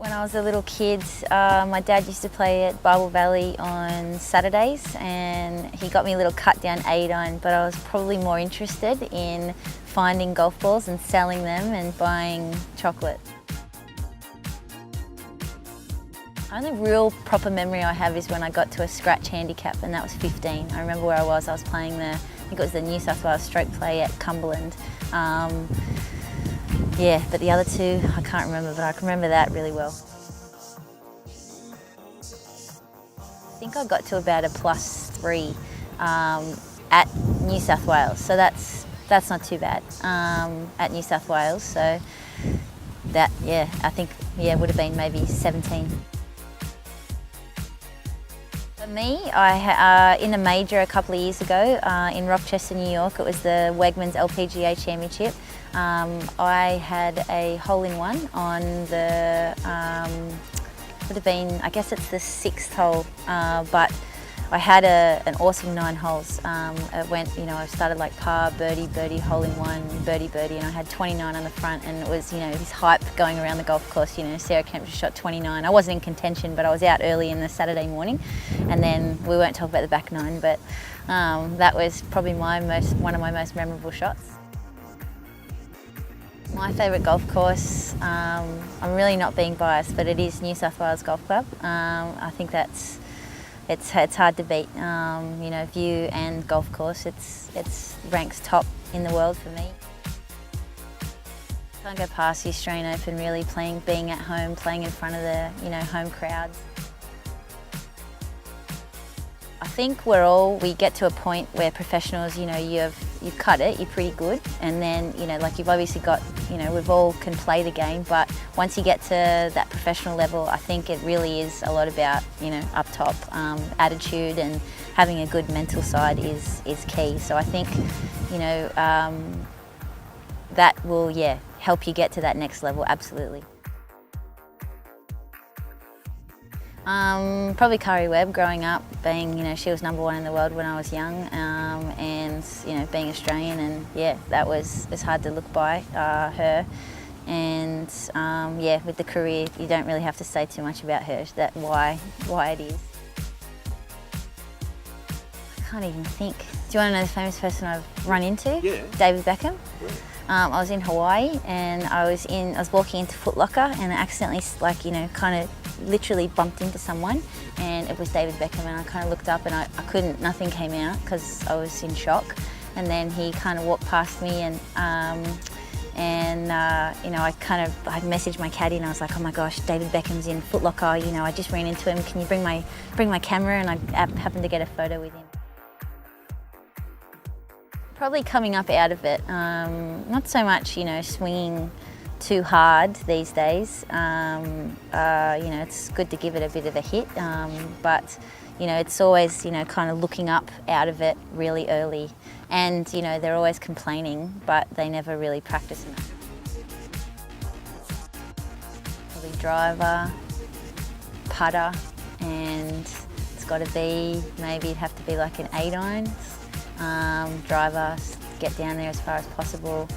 When I was a little kid, my dad used to play at Bible Valley on Saturdays, and he got me a little cut down 8-iron, but I was probably more interested in finding golf balls and selling them and buying chocolate. The only real proper memory I have is when I got to a scratch handicap, and that was 15. I remember where I was playing I think it was the New South Wales stroke play at Cumberland. Yeah, but the other two I can't remember, but I can remember that really well. I think I got to about a +3 at New South Wales, so that's not too bad at New South Wales. So that, yeah, I think, yeah, would have been maybe 17. For me, in a major a couple of years ago in Rochester, New York, it was the Wegmans LPGA Championship. I had a hole-in-one on the, would have been, I guess it's the 6th hole, but I had an awesome 9 holes. It went, I started like par, birdie, birdie, hole-in-one, birdie, birdie, and I had 29 on the front, and it was, this hype going around the golf course. Sarah Kemp just shot 29. I wasn't in contention, but I was out early in the Saturday morning, and then we won't talk about the back 9, but that was probably one of my most memorable shots. My favourite golf course, I'm really not being biased, but it is New South Wales Golf Club. I think it's hard to beat. View and golf course, it's ranks top in the world for me. Can't go past the Australian Open really, being at home, playing in front of the home crowds. I think we get to a point where professionals, you've cut it, you're pretty good, and then, like you've obviously got, we've all can play the game, but once you get to that professional level, I think it really is a lot about, up top, attitude and having a good mental side is key. So I think, that will, help you get to that next level, absolutely. Probably Kari Webb. Growing up, being, she was #1 in the world when I was young, and being Australian, and that was, it's hard to look by her. And with the career, you don't really have to say too much about her. Why it is. I can't even think. Do you want to know the famous person I've run into? Yeah. David Beckham. Yeah. I was in Hawaii, and I was walking into Foot Locker, and I accidentally, kind of literally bumped into someone, and it was David Beckham, and I kind of looked up, and nothing came out because I was in shock. And then he kind of walked past me, and I messaged my caddy, and I was like, oh my gosh, David Beckham's in Foot Locker, I just ran into him, can you bring my camera? And I happened to get a photo with him. Probably coming up out of it, not so much, swinging too hard these days. It's good to give it a bit of a hit, but it's always, kind of looking up out of it really early. And, they're always complaining, but they never really practice enough. Probably driver, putter, and it's got to be, maybe it'd have to be like an 8-iron. Driver, get down there as far as possible.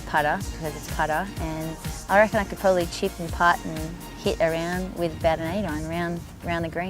Putter, because it's putter, and I reckon I could probably chip and putt and hit around with about an 8-iron around the green.